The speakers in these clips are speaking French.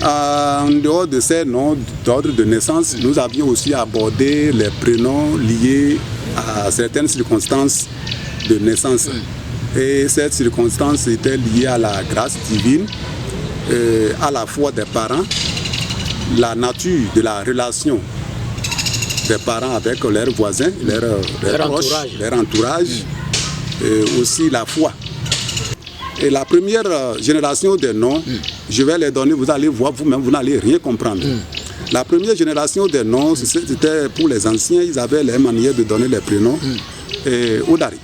En dehors de ces noms d'ordre de naissance, nous avions aussi abordé les prénoms liés à certaines circonstances de naissance. Et cette circonstance était liée à la grâce divine, à la foi des parents, la nature de la relation des parents avec leurs voisins, leurs proches, leur entourage, et aussi la foi. Et la première génération des noms, je vais les donner, vous allez voir vous-même, vous n'allez rien comprendre. La première génération des noms, c'était pour les anciens, ils avaient les manières de donner les prénoms. Odari.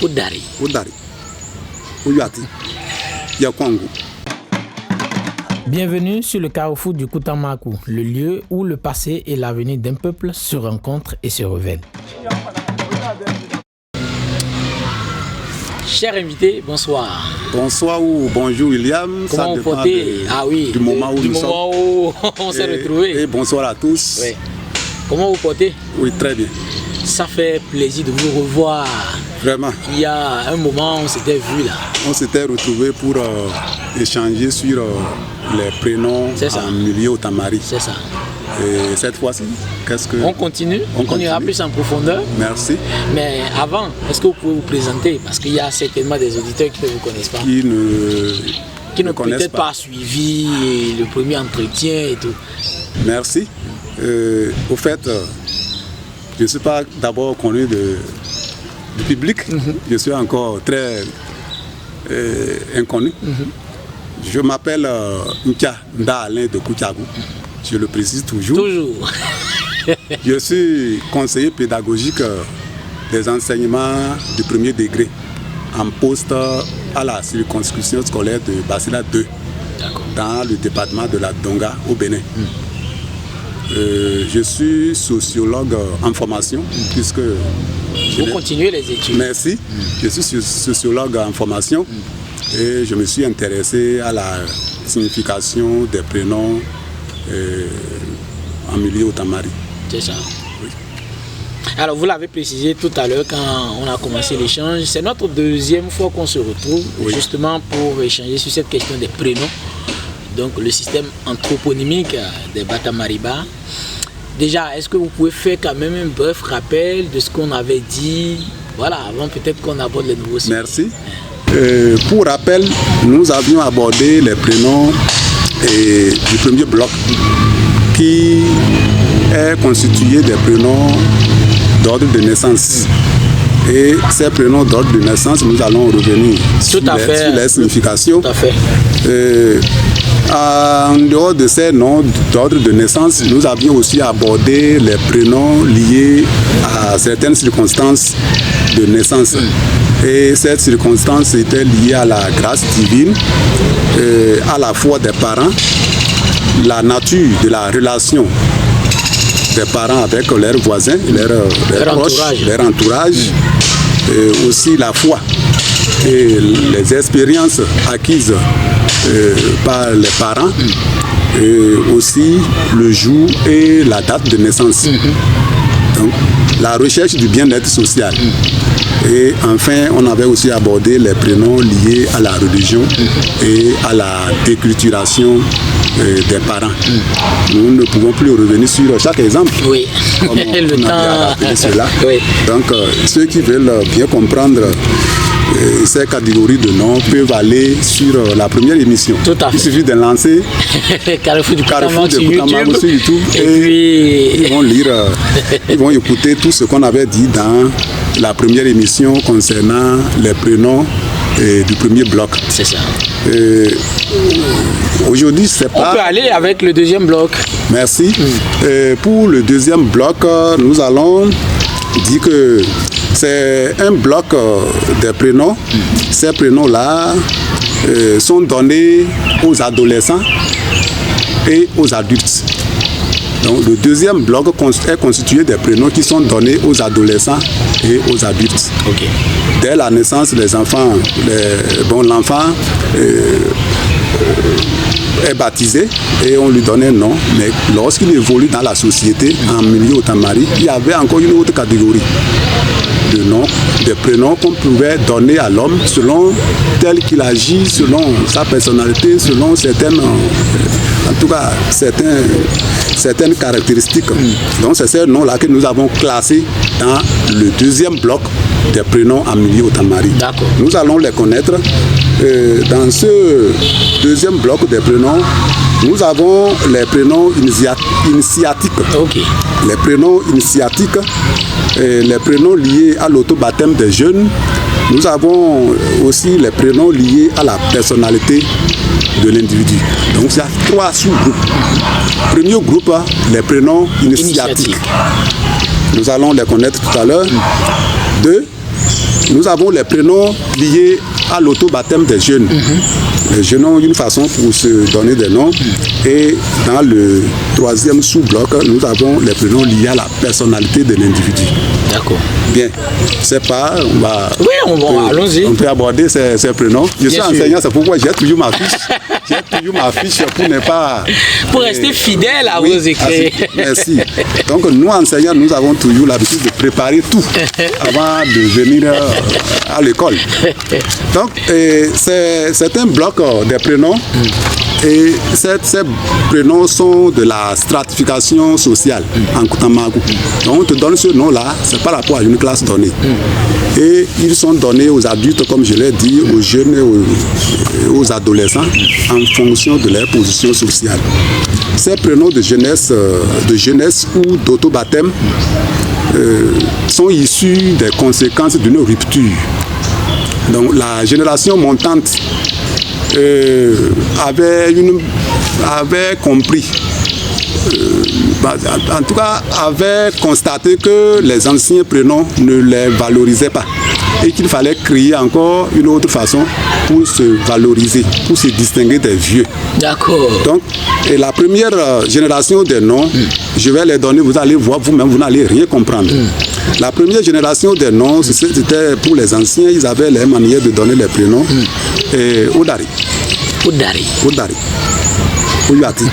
Odari. Odari. Oyati. Yakwangu. Bienvenue sur le carrefour du Koutamakou, le lieu où le passé et l'avenir d'un peuple se rencontrent et se révèlent. Chers invités, bonsoir. Bonsoir ou bonjour William. Comment vous portez? Du moment où on s'est retrouvés. Et bonsoir à tous. Oui. Comment vous portez? Oui, très bien. Ça fait plaisir de vous revoir. Vraiment. Il y a un moment, on s'était vu là. On s'était retrouvés pour échanger sur les prénoms en milieu Otamari. C'est ça. Et cette fois-ci, qu'est-ce que... On continue. On ira plus en profondeur. Merci. Mais avant, est-ce que vous pouvez vous présenter? Parce qu'il y a certainement des auditeurs qui ne vous connaissent pas. Qui n'ont peut-être pas suivi le premier entretien et tout. Merci. Au fait, je ne suis pas d'abord connu du public. Je suis encore très inconnu. Je m'appelle Nkia Nda Alain de Koutiagou. Je le précise toujours. Toujours. Je suis conseiller pédagogique des enseignements du premier degré en poste à la circonscription scolaire de Basila 2 dans le département de la Donga au Bénin. Je suis sociologue en formation puisque... Vous continuez les études. Merci. Je suis sociologue en formation et je me suis intéressé à la signification des prénoms en milieu Otamari. C'est ça. Oui. Alors vous l'avez précisé tout à l'heure quand on a commencé l'échange, c'est notre deuxième fois qu'on se retrouve justement pour échanger sur cette question des prénoms. Donc le système anthroponymique des Batamariba. Déjà, est-ce que vous pouvez faire quand même un bref rappel de ce qu'on avait dit, voilà, avant peut-être qu'on aborde les nouveaux sujets. Merci. Pour rappel, nous avions abordé les prénoms du premier bloc qui est constitué des prénoms d'ordre de naissance. Et ces prénoms d'ordre de naissance, nous allons revenir sur les significations. Tout à fait. En dehors de ces noms d'ordre de naissance, nous avions aussi abordé les prénoms liés à certaines circonstances de naissance. Et cette circonstance était liée à la grâce divine, à la foi des parents, la nature de la relation des parents avec leurs voisins, leurs proches, leur entourage, et aussi la foi et les expériences acquises par les parents, et aussi le jour et la date de naissance. Donc, la recherche du bien-être social. Et enfin, on avait aussi abordé les prénoms liés à la religion et à la déculturation des parents. Nous ne pouvons plus revenir sur chaque exemple. Oui, comme le on a rappelé cela. Oui. Donc, ceux qui veulent bien comprendre ces catégories de noms peuvent aller sur la première émission. Tout à fait. Il suffit de lancer Carrefour du Koutamakou sur YouTube et ils vont lire, ils vont écouter tout ce qu'on avait dit dans la première émission concernant les prénoms du premier bloc. C'est ça. Aujourd'hui, c'est pas... On peut aller avec le deuxième bloc. Merci. Pour le deuxième bloc, nous allons dire que c'est un bloc des prénoms. Ces prénoms-là sont donnés aux adolescents et aux adultes. Donc, le deuxième bloc est constitué des prénoms qui sont donnés aux adolescents et aux adultes. Okay. Dès la naissance des enfants, l'enfant est baptisé et on lui donne un nom. Mais lorsqu'il évolue dans la société, en milieu Otamari, il y avait encore une autre catégorie de noms, de prénoms qu'on pouvait donner à l'homme selon tel qu'il agit, selon sa personnalité, selon certaines certaines caractéristiques. Donc c'est ces noms-là que nous avons classés dans le deuxième bloc des prénoms en milieu Otamarie. D'accord. Nous allons les connaître. Dans ce deuxième bloc des prénoms, nous avons les prénoms initiatiques. Okay. Les prénoms initiatiques, les prénoms liés à l'autobaptême des jeunes. Nous avons aussi les prénoms liés à la personnalité de l'individu. Donc il y a 3 sous-groupes. Premier groupe, les prénoms initiatiques. Nous allons les connaître tout à l'heure. 2, nous avons les prénoms liés à l'autobaptême des jeunes. Les jeunes ont une façon pour se donner des noms. Et dans le 3e sous-bloc, nous avons les prénoms liés à la personnalité de l'individu. D'accord. Bien. C'est pas, on va... Oui, allons-y. On peut aborder ces prénoms. Je suis enseignant, c'est pourquoi j'ai toujours ma fiche. J'ai toujours ma fiche pour ne pas... Pour rester fidèle à vos écrits. Merci. Donc nous, enseignants, nous avons toujours l'habitude de préparer tout avant de venir à l'école. Donc, c'est un bloc des prénoms. Et ces prénoms sont de la stratification sociale en Koutamagu. Donc on te donne ce nom-là, c'est par rapport à une classe donnée. Et ils sont donnés aux adultes, comme je l'ai dit, aux jeunes et aux adolescents, en fonction de leur position sociale. Ces prénoms de jeunesse ou d'autobaptême sont issus des conséquences d'une rupture. Donc la génération montante avait compris, en tout cas avait constaté que les anciens prénoms ne les valorisaient pas et qu'il fallait créer encore une autre façon pour se valoriser, pour se distinguer des vieux. D'accord. Donc, et la première génération des noms, je vais les donner, vous allez voir vous-même, vous n'allez rien comprendre. La première génération des noms, c'était pour les anciens, ils avaient les manières de donner les prénoms. Odari. Odari. Odari. Oyati.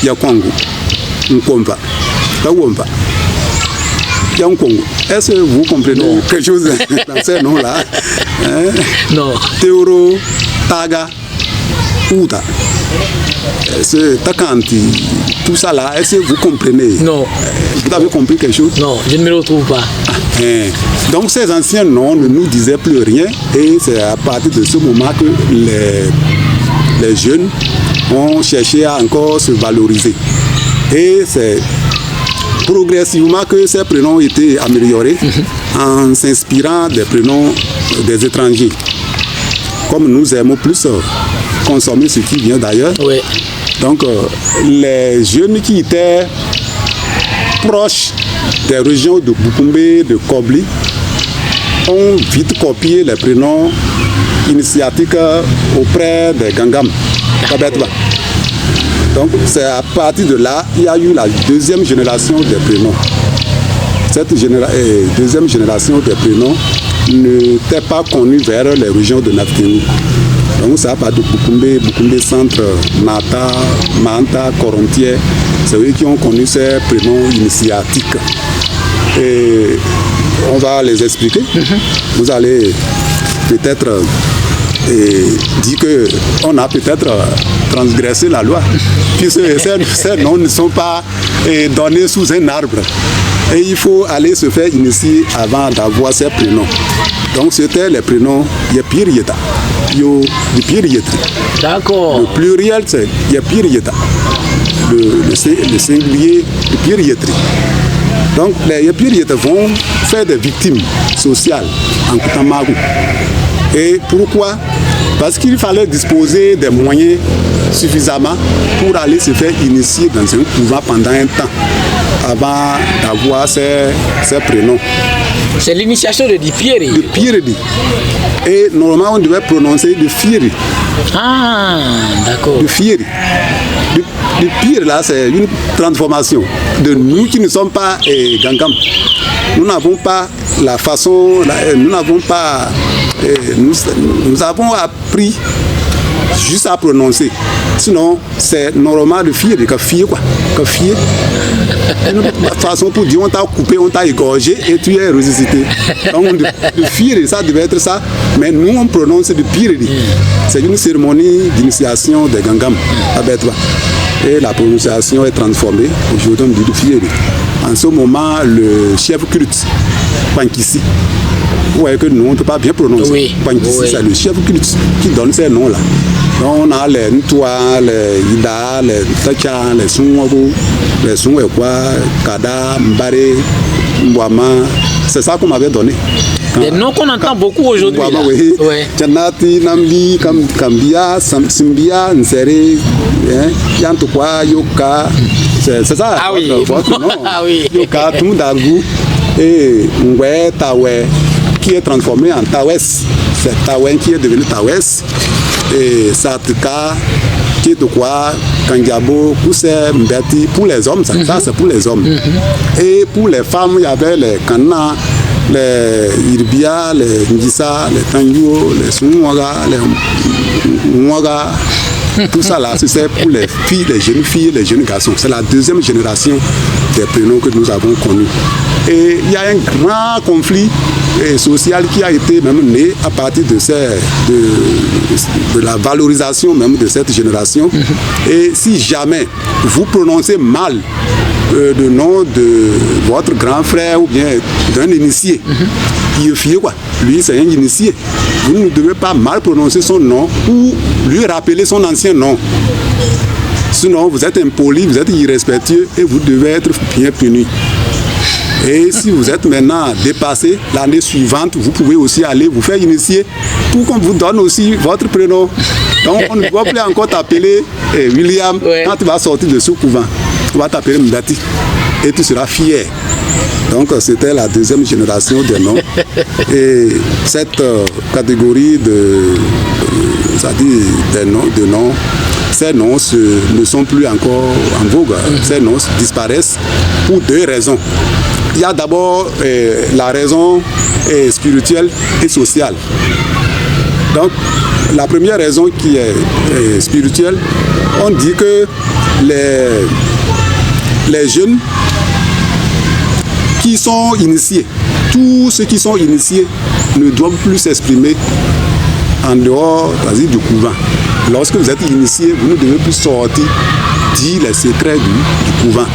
Yakwangu. Nkomba. Kawomba. Yankongo. Est-ce que vous comprenez quelque chose dans ces noms-là? Non. Théoro, Taga, Ouda. Takanti, tout ça là, est-ce que vous comprenez? Non. Vous avez compris quelque chose? Non, je ne me retrouve pas. Donc ces anciens noms ne nous disaient plus rien et c'est à partir de ce moment que les jeunes ont cherché à encore se valoriser. Et c'est progressivement que ces prénoms ont été améliorés en s'inspirant des prénoms des étrangers. Comme nous aimons plus consommer ce qui vient d'ailleurs. Oui. Donc les jeunes qui étaient proches des régions de Bukumbe, de Kobli, ont vite copié les prénoms initiatiques auprès des Gangam. Donc c'est à partir de là, il y a eu la deuxième génération des prénoms. Cette deuxième génération des prénoms n'était pas connue vers les régions de Nafteni. Donc ça part de Bukumbe Centre, Nata, Manta, Corontier. C'est eux qui ont connu ces prénoms initiatiques. Et on va les expliquer. Vous allez peut-être dire qu'on a peut-être transgressé la loi, puisque ces noms ne sont pas donnés sous un arbre. Et il faut aller se faire initier avant d'avoir ces prénoms. Donc c'était les prénoms Yepirieta, Yepirietri. D'accord. Le pluriel c'est Yepirieta. Le singulier Yepirietri. Donc les Yepirieta vont faire des victimes sociales en Koutamagu. Et pourquoi? Parce qu'il fallait disposer des moyens suffisamment pour aller se faire initier dans un couvent pendant un temps avant d'avoir ces prénoms. C'est l'initiation de Dipieri. De Pierdi. Et normalement on devait prononcer de Fieri. Ah, d'accord. De Fieri. De Pierre là c'est une transformation de nous qui ne sommes pas Gangam. Nous n'avons pas la façon, nous n'avons pas, nous avons appris juste à prononcer. Sinon, c'est normalement de fier, que fier quoi. Que fier. Une façon pour dire on t'a coupé, on t'a égorgé et tu es ressuscité. Donc de fier, ça devait être ça. Mais nous on prononce de pire. C'est une cérémonie d'initiation des Gangam à Betwa. et la prononciation est transformée. Aujourd'hui, on dit de Fieri. En ce moment, le chef culte, Pankissi, vous voyez que nous, on ne peut pas bien prononcer. Oui. Pankissi, Oui. c'est le chef culte qui donne ces noms-là. Donc, on a les Ntoa, les Ida, les Tacha, les Sunwago, les Sunwekwa, Kada, Mbare, Mbwama. C'est ça qu'on m'avait donné. Des noms qu'on entend beaucoup aujourd'hui. Mbwama, là. oui. Ouais. Tchanati, Nambi, Kambia, Simbia, Nsere, Yantukwa, Yoka. C'est ça, Ah oui. votre nom. Ah oui. Yoka, Tumdagu et Ngwe, Tawe, qui est transformé en Tawes. C'est Tawen qui est devenu Tawes. Et Satka, qui est de quoi, Kangiabo, Kousse, Mbeti, pour les hommes, ça c'est pour les hommes. Et pour les femmes, il y avait les Kana, les Irbia, les Ngissa, les Tanguo, les Sunwaga, les Mwaga. Tout ça là, c'est pour les filles, les jeunes filles, les jeunes garçons. C'est la deuxième génération des prénoms que nous avons connus. Et il y a un grand conflit social qui a été même né à partir de la valorisation même de cette génération. Et si jamais vous prononcez mal le nom de votre grand frère ou bien d'un initié, lui c'est un initié, vous ne devez pas mal prononcer son nom ou lui rappeler son ancien nom. Sinon vous êtes impoli, vous êtes irrespectueux et vous devez être bien puni. Et si vous êtes maintenant dépassé, l'année suivante, vous pouvez aussi aller vous faire initier pour qu'on vous donne aussi votre prénom. Donc on ne va plus encore t'appeler William. Ouais. Quand tu vas sortir de ce couvent, on va t'appeler Mdati et tu seras fier. Donc c'était la deuxième génération des noms. Et cette catégorie de noms, ces noms ne sont plus encore en vogue. Ces noms disparaissent pour deux raisons. Il y a d'abord la raison spirituelle et sociale. Donc, la première raison qui est spirituelle, on dit que les jeunes qui sont initiés, tous ceux qui sont initiés ne doivent plus s'exprimer en dehors du couvent. Lorsque vous êtes initié, vous ne devez plus sortir, dire les secrets du couvent.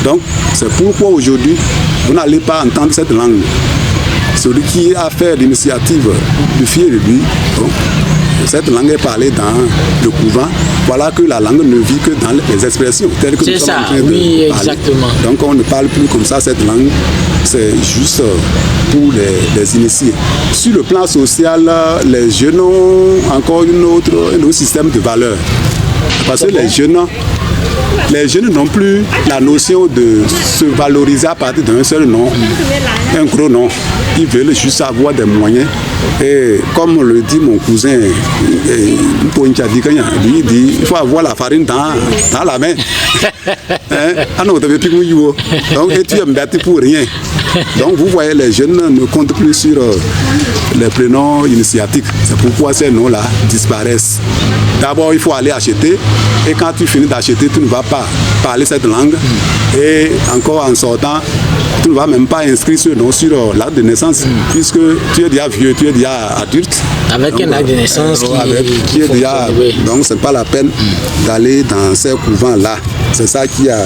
Donc, c'est pourquoi aujourd'hui, vous n'allez pas entendre cette langue. Celui qui a fait l'initiative de fier de lui, donc, cette langue est parlée dans le couvent. Voilà que la langue ne vit que dans les expressions telles que nous sommes en train de parler. Exactement. Donc, on ne parle plus comme ça cette langue. C'est juste pour les initiés. Sur le plan social, les jeunes ont encore un autre système de valeurs. Parce que les jeunes n'ont plus la notion de se valoriser à partir d'un seul nom, un gros nom. Ils veulent juste avoir des moyens. Et comme le dit mon cousin, lui il dit il faut avoir la farine dans la main. Donc, et tu es bâti pour rien. Donc vous voyez, les jeunes ne comptent plus sur les prénoms initiatiques. C'est pourquoi ces noms-là disparaissent. D'abord, il faut aller acheter. Et quand tu finis d'acheter, tu ne vas pas parler cette langue. Et encore en sortant, tu ne vas même pas inscrire ce nom sur l'acte de naissance, puisque tu es déjà vieux, tu es déjà adulte. Avec donc, un acte de naissance qui est déjà, donc ce n'est pas la peine d'aller dans ces couvents-là. C'est ça qui a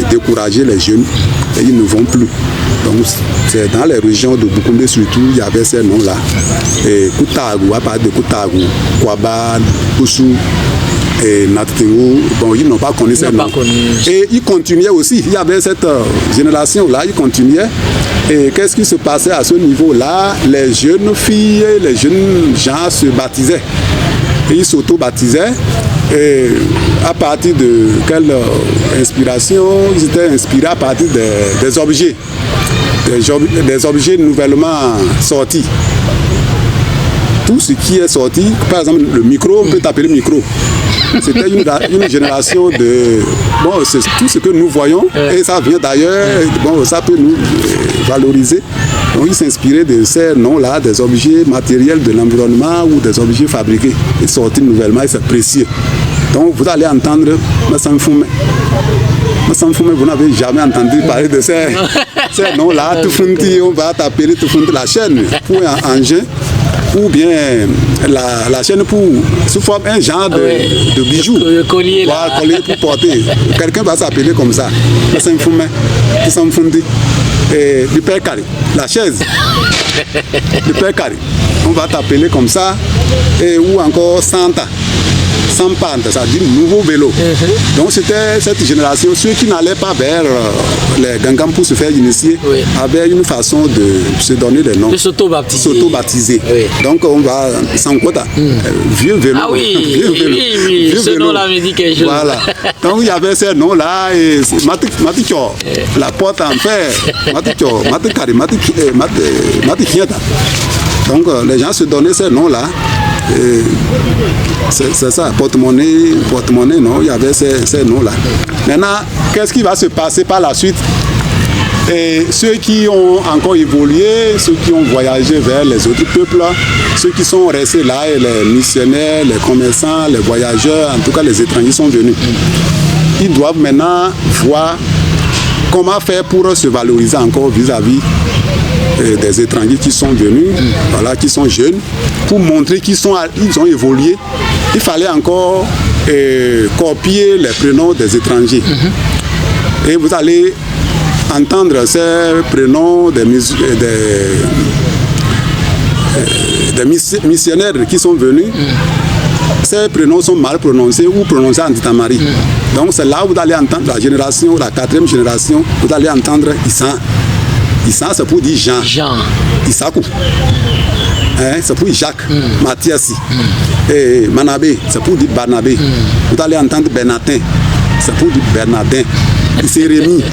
découragé les jeunes et ils ne vont plus. Donc c'est dans les régions de Bukoumbe surtout, il y avait ces noms-là. Et Koutagu, à partir de Koutagu, Kwaba, Koussou et Nattengo, bon, ils n'ont pas connu ces noms. Et ils continuaient aussi, il y avait cette génération-là, ils continuaient. Et qu'est-ce qui se passait à ce niveau-là? Les jeunes filles, les jeunes gens se baptisaient. Et ils s'auto-baptisaient. Et à partir de quelle inspiration? Ils étaient inspirés à partir des objets. Des objets nouvellement sortis. Tout ce qui est sorti, par exemple le micro, on peut t'appeler micro. C'était une génération de... Bon, c'est tout ce que nous voyons et ça vient d'ailleurs, bon, ça peut nous valoriser. Donc ils s'inspiraient de ces noms-là, des objets matériels de l'environnement ou des objets fabriqués et sortis nouvellement et c'est précieux. Donc vous allez entendre Massanfoume. Massanfoume, vous n'avez jamais entendu parler de ces noms-là. Tufunti, on va t'appeler Tufunti la chaîne pour un engin. ou bien la chaîne pour sous forme un genre de bijoux. Le collier là. Voilà, collier pour porter. Quelqu'un va s'appeler comme ça. Et du père carré. La chaise. Du père carré. On va t'appeler comme ça. Et, ou encore Santa. Sans pente, ça dit nouveau vélo. Donc c'était cette génération, ceux qui n'allaient pas vers les gangams pour se faire initier, avaient une façon de se donner des noms. De s'auto-baptiser. S'auto-baptiser. Donc on va sans quota. Vieux vélo. Ah oui, vieux vélo. Oui. Vieux Ce nom-là me dit quelque chose. Voilà. Donc il y avait ces noms-là et Maticho, la porte en fer, Maticho, Matikari, Matikieta. Donc les gens se donnaient ces noms-là. C'est ça, porte-monnaie, non, il y avait ces noms-là. Maintenant, qu'est-ce qui va se passer par la suite? Et ceux qui ont encore évolué, ceux qui ont voyagé vers les autres peuples, ceux qui sont restés là, et les missionnaires, les commerçants, les voyageurs, en tout cas les étrangers sont venus. Ils doivent maintenant voir comment faire pour se valoriser encore vis-à-vis des étrangers qui sont venus, voilà, qui sont jeunes, pour montrer qu'ils ont évolué. Il fallait encore copier les prénoms des étrangers. Et vous allez entendre ces prénoms des missionnaires qui sont venus. Ces prénoms sont mal prononcés ou prononcés en Ditamari. Donc c'est là où vous allez entendre la génération, la 4e génération, vous allez entendre Issa. Issa, c'est pour dire Jean. Issakou. C'est pour Jacques. Mathias. Et Manabé, c'est pour dire Barnabé. Vous allez entendre Bernatin. C'est pour dire Bernardin. Sérémy.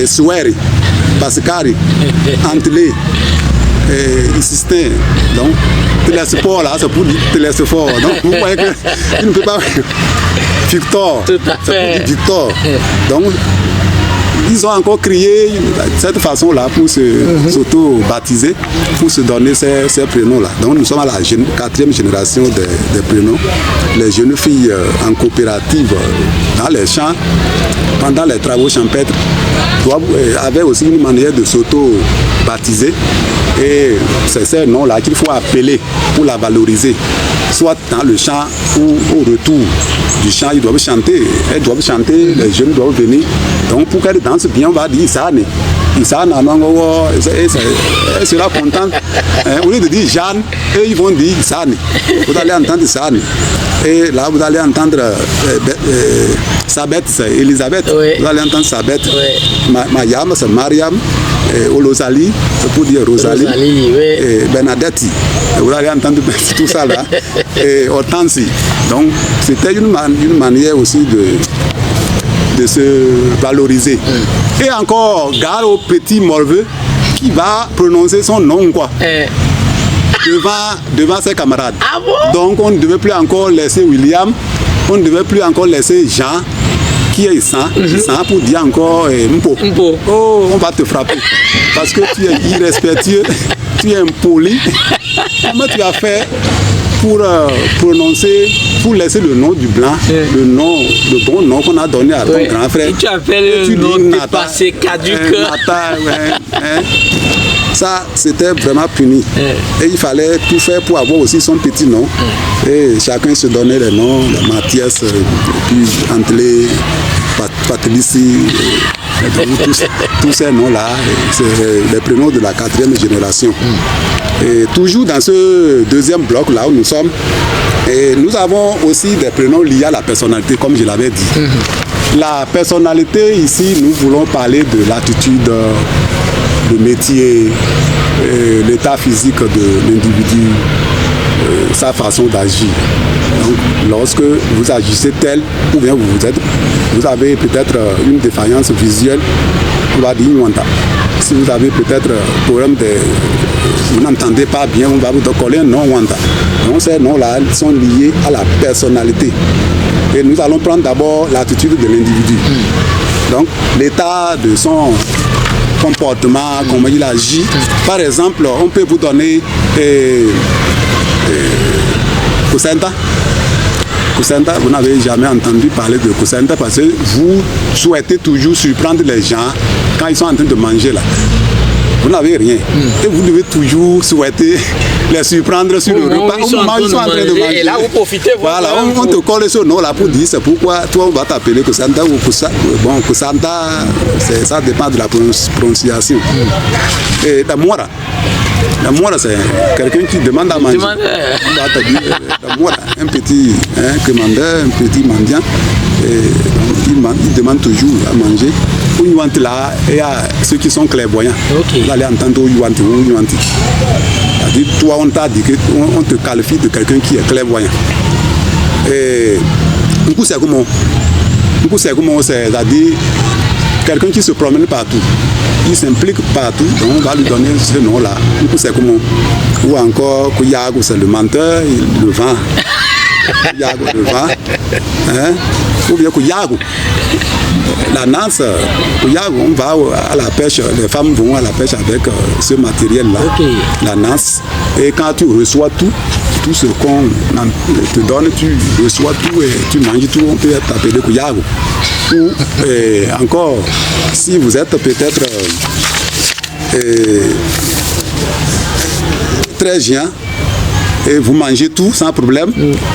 Soueri. Pascari. Antelé. Insistin. Donc, Télésphore, là, c'est pour dire Télésphore. Donc, vous voyez qu'il ne peut pas. Victor. Tout à fait. C'est pour dire Victor. Donc, ils ont encore créé cette façon-là pour s'auto-baptiser, pour se donner ces prénoms-là. Donc nous sommes à la 4e génération des prénoms. Les jeunes filles en coopérative dans les champs, pendant les travaux champêtres, avaient aussi une manière de s'auto-baptiser. Et c'est ces noms-là qu'il faut appeler pour la valoriser. Soit dans le chant ou au retour du chant, ils doivent chanter. Elles doivent chanter, les jeunes doivent venir. Donc pour qu'elles dansent bien, on va dire Isane. Isane, elle sera contente. Au lieu de dire Jeanne, eux ils vont dire Isane. Vous allez entendre Isane. Et là vous allez entendre Sabeth, c'est Elisabeth. Vous allez entendre Sabeth. Mayam, c'est Mariam. Olosali, c'est pour dire Rosalie. Et Bernadette. Vous allez entendre tout ça là. Et Hortense. Donc c'était une manière aussi de se valoriser. Et encore, gare au petit morveux qui va prononcer son nom quoi. Devant ses camarades. Ah bon? Donc on ne devait plus encore laisser William, on ne devait plus encore laisser Jean, qui est Issa, pour dire encore Mpo. Oh, on va te frapper. Parce que tu es irrespectueux, tu es impoli. Comment tu as fait pour prononcer, pour laisser le nom du blanc, le bon nom qu'on a donné à ton grand frère. Et tu appelles le nom dépassé, caduc. Ça, c'était vraiment puni. Et il fallait tout faire pour avoir aussi son petit nom. Et chacun se donnait les noms, Mathias, puis Antelé, Patrici, tous ces noms-là, c'est les prénoms de la 4e génération. Et toujours dans ce deuxième bloc là où nous sommes, et nous avons aussi des prénoms liés à la personnalité, comme je l'avais dit. La personnalité, ici, nous voulons parler de l'attitude, le métier, l'état physique de l'individu, sa façon d'agir. Donc, lorsque vous agissez tel, ou bien vous avez peut-être une défaillance visuelle, on va dire Nwanta. Si vous avez peut-être problème vous n'entendez pas bien, on va vous coller un nom Nwanta. Donc ces noms-là sont liés à la personnalité. Et nous allons prendre d'abord l'attitude de l'individu. Donc l'état de son comportement, comment il agit. Par exemple, on peut vous donner Kusenta. Kusenta, vous n'avez jamais entendu parler de Kusenta parce que vous souhaitez toujours surprendre les gens quand ils sont en train de manger là. vous n'avez rien. Et vous devez toujours souhaiter les surprendre sur le repas. Ils sont en train de manger. Et là, vous profitez. Voilà, on te colle ce nom-là pour dire c'est pourquoi toi, on va t'appeler Kusanta ou Kusanta. Bon, Kusanta, ça dépend de la prononciation. Et la Mora, c'est quelqu'un qui demande à manger. On va te dire, la Mora, un petit commandeur, un petit mendiant. Et donc, il demande toujours à manger. Ou Yuanti là, et il y a ceux qui sont clairvoyants. Vous allez entendre Yuanti ou Yuanti. C'est-à-dire, toi, on t'a dit qu'on te qualifie de quelqu'un qui est clairvoyant. Et du coup, c'est comment? C'est-à-dire quelqu'un qui se promène partout. Il s'implique partout, donc on va lui donner ce nom-là. Du coup, c'est comment? Ou encore, Kuyago, c'est le menteur, le vent. Kuyago, le vent. Hein? Ou bien Kuyago. La nance, on va à la pêche, les femmes vont à la pêche avec ce matériel-là, la nance. Et quand tu reçois tout ce qu'on te donne, tu reçois tout et tu manges tout, on peut t'appeler Kuyago. Ou encore, si vous êtes peut-être très géant, et vous mangez tout sans problème,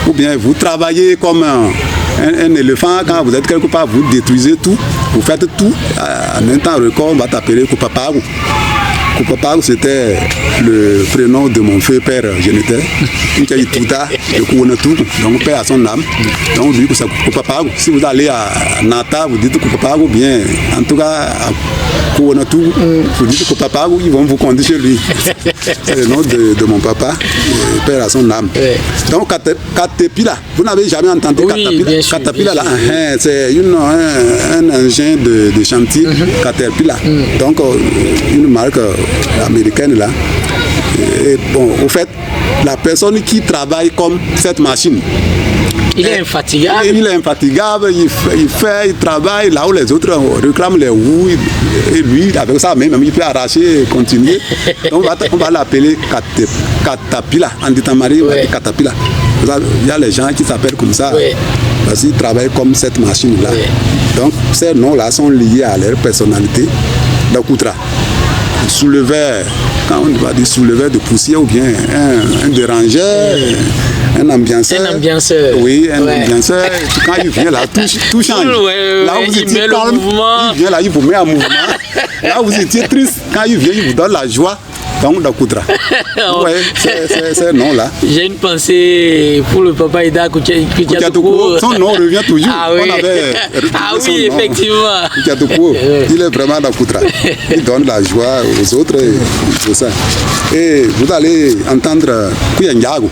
ou bien vous travaillez comme un éléphant, quand vous êtes quelque part, vous détruisez tout, vous faites tout, en un temps record, on va t'appeler Kupapago. Kupapago, c'était le prénom de mon feu père géniteur, donc père à son âme, donc lui c'est Kupapago. Si vous allez à Nata, vous dites Kupapago, bien, en tout cas à Kouonatu, vous dites Kupapago, ils vont vous conduire chez lui. C'est le nom de mon papa, père à son âme. Donc Caterpillar, vous n'avez jamais entendu Caterpillar? Caterpillar là, c'est un engin de chantier, Caterpillar. Donc une marque américaine là. Et bon, au fait, la personne qui travaille comme cette machine, il est infatigable. Il est infatigable, il travaille là où les autres réclament les roues. Et lui, avec ça même, il peut arracher et continuer. Donc on va l'appeler Caterpillar. En Ditamari, on va dire Caterpillar. Il y a les gens qui s'appellent comme ça. Parce qu'ils travaillent comme cette machine-là. Donc ces noms-là sont liés à leur personnalité. D'Akoutra. Souleveur, quand on va dire souleveur de poussière ou bien un dérangeur, un ambianceur. Un ambianceur. Oui, un ambianceur. Quand il vient là, tout change. Là où vous étiez calme, il vient là, il vous met en mouvement. Là où vous étiez triste, quand il vient, il vous donne la joie. Donc, Dakoutra. Oui, c'est non là. J'ai une pensée pour le papa Ida Koutiatoukou. Son nom revient toujours. Ah oui, effectivement. Koutiatoukou, il est vraiment Dakoutra. Il donne la joie aux autres et tout ça. Et vous allez entendre Kuyangago.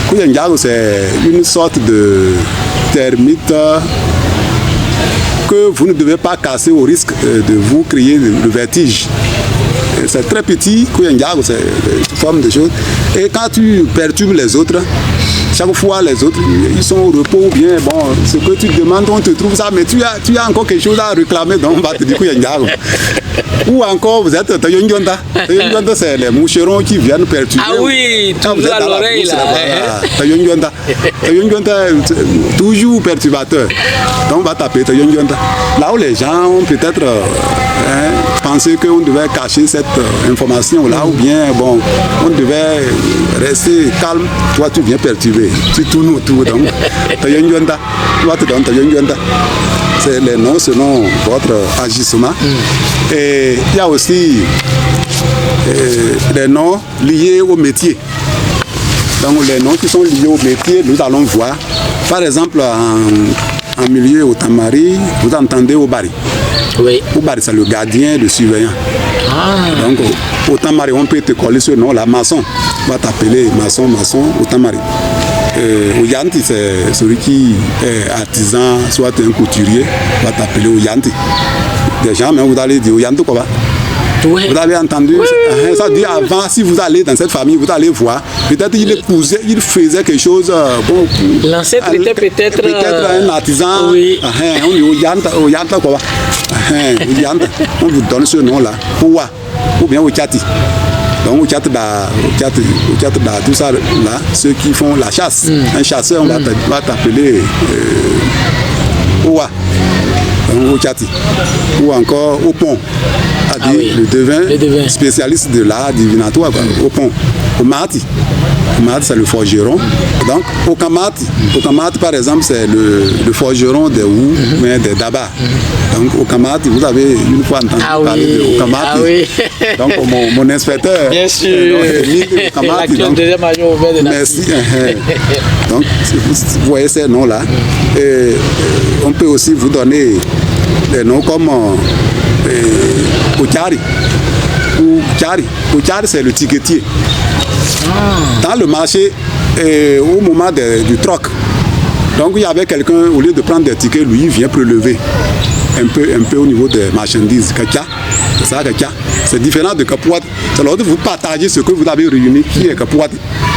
Kuyangago, c'est une sorte de termite que vous ne devez pas casser au risque de vous créer le vertige. C'est très petit, c'est une forme de chose. Et quand tu perturbes les autres, chaque fois les autres, ils sont au repos ou bien, bon, ce que tu demandes, on te trouve ça, mais tu as encore quelque chose à réclamer, donc on va te dire Kuyangago. Ou encore, vous êtes Tayongyonda. Tayongyonda, c'est les moucherons qui viennent perturber. Ah oui, toujours à l'oreille là. Tayongyonda. Tayongyonda, toujours perturbateur. Donc on va taper Tayongyonda. Là où les gens ont peut-être pensé qu'on devait cacher cette information là, ou bien, bon, on devait rester calme. Toi, tu viens perturber. Tu tournes autour. Donc, Tayongyonda. Toi, tu donnes Tayongyonda. C'est les noms selon votre agissement. Et il y a aussi des noms liés au métier. Donc les noms qui sont liés au métier, nous allons voir. Par exemple, en milieu au Tamari, vous entendez Obari. Oui. Obari, c'est le gardien, le surveillant. Donc au Tamari, on peut te coller ce nom-là, maçon. On va t'appeler maçon, au Tamari. Au Yanti, c'est celui qui est artisan, soit un couturier, on va t'appeler au Yanti. Des gens, mais vous allez dire au Yanti quoi? Oui. Vous avez entendu? Oui. Ça dit avant, si vous allez dans cette famille, vous allez voir. Peut-être il faisait quelque chose. Bon, l'ancêtre était peut-être un artisan. Oui. On dit au Yanta quoi? Au Yanta. On vous donne ce nom-là. Ou bien au Tchati. Donc au Tchata, tout ça là, ceux qui font la chasse. Un chasseur, on va t'appeler Oua. Au Tchati. Ou encore au pont. c'est-à-dire le devin spécialiste de l'art divinatoire, au pont. Omati, c'est le forgeron. Donc, Okamati, par exemple, c'est le forgeron des Wu, mais des Daba. Donc, Okamati, vous avez une fois entendu parler de Okamati. Donc, mon inspecteur. Bien sûr. Okamati, donc, merci. Donc, vous voyez ces noms-là. Et on peut aussi vous donner des noms comme Ochari. Ochari, c'est le ticketier. Dans le marché, au moment du troc, donc il y avait quelqu'un, au lieu de prendre des tickets, lui il vient prélever un peu au niveau des marchandises. Kacha, c'est ça, Kacha. C'est différent de Kapouat. C'est lors de vous partager ce que vous avez réuni qui est Kapouat.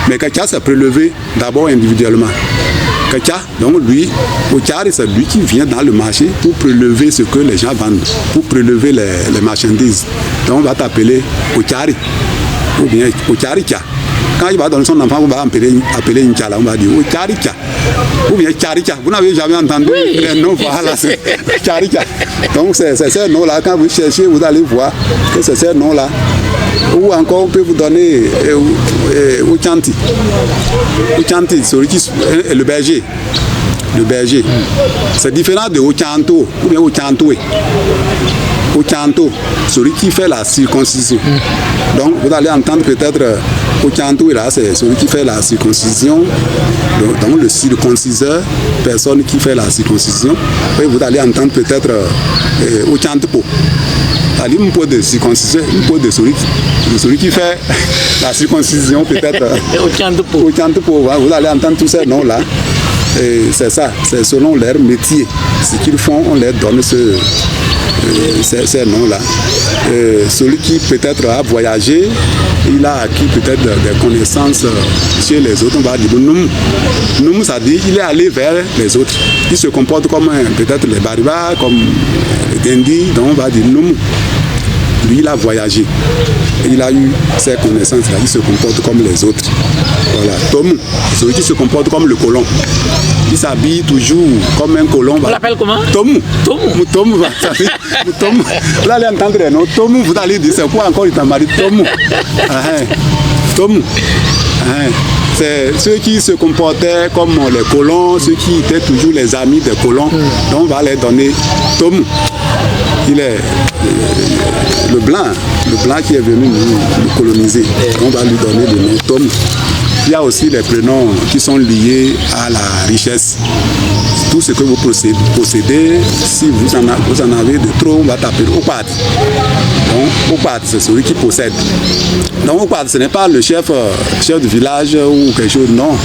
Mais Kacha, c'est prélevé d'abord individuellement. Kacha, donc lui, Ochari, c'est lui qui vient dans le marché pour prélever ce que les gens vendent, pour prélever les marchandises. Donc on va t'appeler Ochari, ou bien Ocharicha. Quand il va donner son enfant, on va appeler Inchala, on va dire Ocharicha, ou bien Charicha. Vous n'avez jamais entendu les noms, voilà, c'est Charicha. Donc c'est ces noms-là, quand vous cherchez, vous allez voir que c'est ces noms-là. Ou encore on peut vous donner Ochanti. Ochanti, c'est le berger. Le berger. C'est différent de Ochanto ou bien Ochantoé. Ochanto, celui qui fait la circoncision. Donc vous allez entendre peut-être Ochantoé là, c'est celui qui fait la circoncision. Donc le circonciseur, personne qui fait la circoncision. Et vous allez entendre peut-être Ochantepo. Un pot de circoncision, un pot de celui qui fait la circoncision peut-être. Ochantepo, vous allez entendre tous ces noms là. Et c'est ça, c'est selon leur métier. Ce qu'ils font, on leur donne ces noms-là. Celui qui peut-être a voyagé, il a acquis peut-être des connaissances chez les autres. On va dire Noum, ça dit il est allé vers les autres. Il se comporte comme peut-être les Bariba, comme les Dendi, donc on va dire Noum. Lui, il a voyagé. Il a eu ces connaissances-là. Il se comporte comme les autres. Voilà. Tomu, celui qui se comporte comme le colon. Il s'habille toujours comme un colon. On l'appelle comment? Tomu. Vous allez entendre les noms. Tomu, vous allez dire, c'est quoi encore il t'a marié? Tomu. Tomu. C'est ceux qui se comportaient comme les colons, ceux qui étaient toujours les amis des colons. Donc on va les donner Tomu. Il est le blanc qui est venu nous coloniser. On va lui donner le nom Tom. Il y a aussi les prénoms qui sont liés à la richesse. Tout ce que vous possédez, si vous en avez de trop, on va t'appeler Opat. Donc Opat, c'est celui qui possède. Donc Opat, ce n'est pas le chef de village ou quelque chose, non.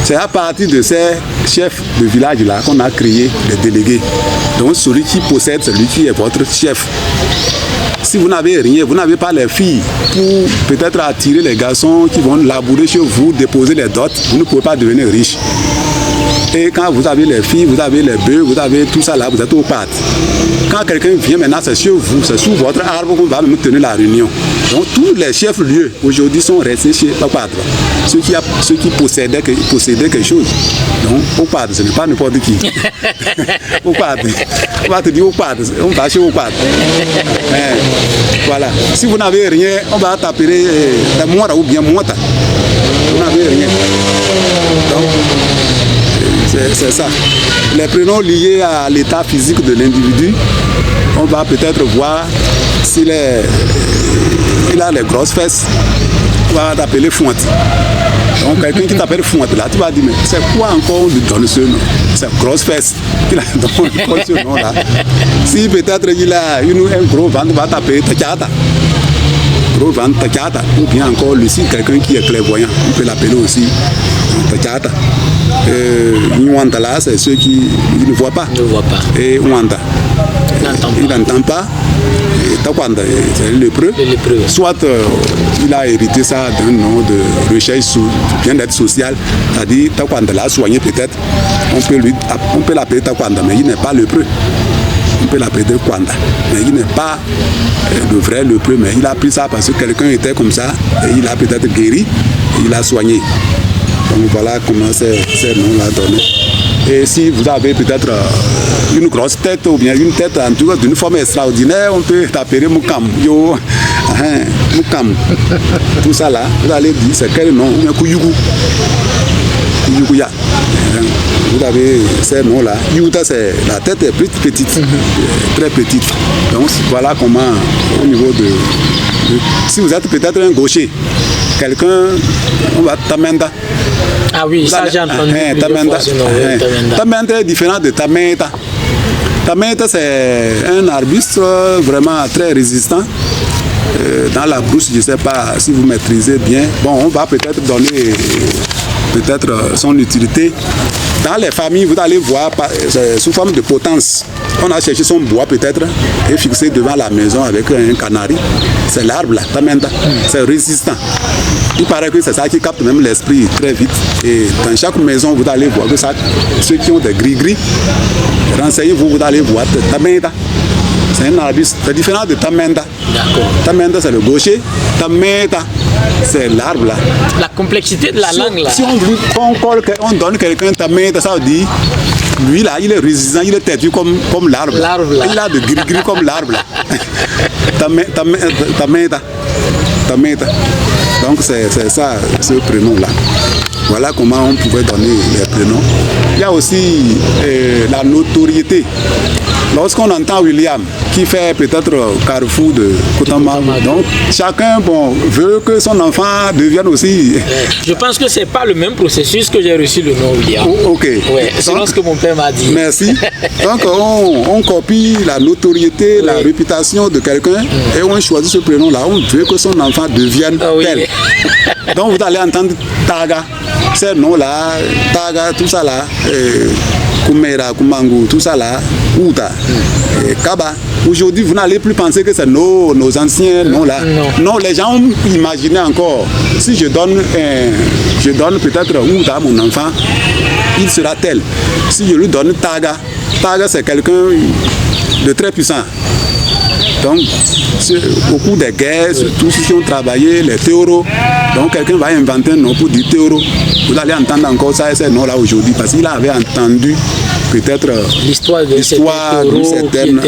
C'est à partir de ces chefs de village-là qu'on a créé les délégués. Donc celui qui possède, c'est lui qui est votre chef. Si vous n'avez rien, vous n'avez pas les filles pour peut-être attirer les garçons qui vont labourer chez vous, déposer les dots, vous ne pouvez pas devenir riche. Et quand vous avez les filles, vous avez les bœufs, vous avez tout ça là, vous êtes au pâte. Quand quelqu'un vient maintenant, c'est sur vous, c'est sous votre arbre qu'on va même tenir la réunion. Donc tous les chefs-lieux aujourd'hui sont restés chez le pâte. Ceux qui possédaient quelque chose. Donc au pâte, ce n'est pas n'importe qui. Au pâte. On va te dire au pâte, on va chez au pâte. Voilà. Si vous n'avez rien, on va t'appeler la moira ou bien moita. Vous n'avez rien. Donc, c'est ça. Les prénoms liés à l'état physique de l'individu, on va peut-être voir s'il a les grosses fesses, on va t'appeler Fouante. Donc quelqu'un qui t'appelle Fouante là, tu vas dire mais c'est quoi encore lui donne ce nom? C'est grosse fesse. Il a donné ce nom là. Si peut-être il a un gros ventre, on va t'appeler Tachata. Gros ventre Tachata. Ou bien encore Lucie, quelqu'un qui est clairvoyant, on peut l'appeler aussi Tachata. Nwanda là, c'est ceux qui ne voient pas. Et Nwanda, il n'entend pas. Takwanda, c'est le lépreux. Soit il a hérité ça d'un nom de recherche sur bien-être social, c'est-à-dire Takwanda l'a soigné peut-être. On peut l'appeler Takwanda, mais il n'est pas lépreux. On peut l'appeler Kwanda, mais il n'est pas le vrai lépreux, mais il a pris ça parce que quelqu'un était comme ça et il a peut-être guéri et il a soigné. Donc voilà comment ces noms-là donnés. Et si vous avez peut-être une grosse tête ou bien une tête en tout cas d'une forme extraordinaire, on peut t'appeler Moukam. Yo, Moukam. Tout ça là, vous allez dire c'est quel nom? Ou bien Kouyoukou. Kouyouκouya. Vous avez ces noms-là. Youta, c'est la tête est petite, très petite. Donc voilà comment au niveau de si vous êtes peut-être un gaucher, quelqu'un, on va Tamenda. Ah oui, ça j'ai entendu. Tamenda est différent de Tameta. Tameta, c'est un arbuste vraiment très résistant. Dans la brousse, je ne sais pas si vous maîtrisez bien. Bon, on va peut-être donner son utilité. Dans les familles, vous allez voir sous forme de potence. On a cherché son bois peut-être et fixé devant la maison avec un canari. C'est l'arbre là, Tamenda. C'est résistant. Il paraît que c'est ça qui capte même l'esprit très vite. Et dans chaque maison, vous allez voir que ça, ceux qui ont des gris-gris, renseignez-vous, vous allez voir Tamenda. C'est un arbuste, c'est différent de Tamenda. D'accord. Tamenda, c'est le gaucher. Tamenda, c'est l'arbre là. La complexité de la langue là. Si on donne quelqu'un Tamenda, ça veut dire, lui là, il est résistant, il est têtu comme l'arbre. L'arbre là. Il a de gris-gris comme l'arbre là. Tamenda. Donc c'est ça, ce prénom là. Voilà comment on pouvait donner les prénoms. Il y a aussi la notoriété. Lorsqu'on entend William, qui fait peut-être Carrefour de Kotama, donc chacun veut que son enfant devienne aussi. Je pense que ce n'est pas le même processus que j'ai reçu le nom William. Ok. Ouais, selon ce que mon père m'a dit. Merci. Donc on copie la notoriété, la réputation de quelqu'un et on choisit ce prénom-là. On veut que son enfant devienne tel. Donc vous allez entendre Taga, ces noms-là, Taga, tout ça là. Kumera, Kumangu, tout ça là, Outa, Kaba. Aujourd'hui, vous n'allez plus penser que c'est nos anciens noms là. Non, les gens ont imaginé encore. Si je donne peut-être Outa à mon enfant, il sera tel. Si je lui donne Taga, Taga c'est quelqu'un de très puissant. Donc, au cours des guerres, tous ceux qui ont travaillé, les théoros, donc quelqu'un va inventer un nom pour dire théoro. Vous allez entendre encore ça et ces noms-là aujourd'hui parce qu'il avait entendu peut-être l'histoire d'une certaine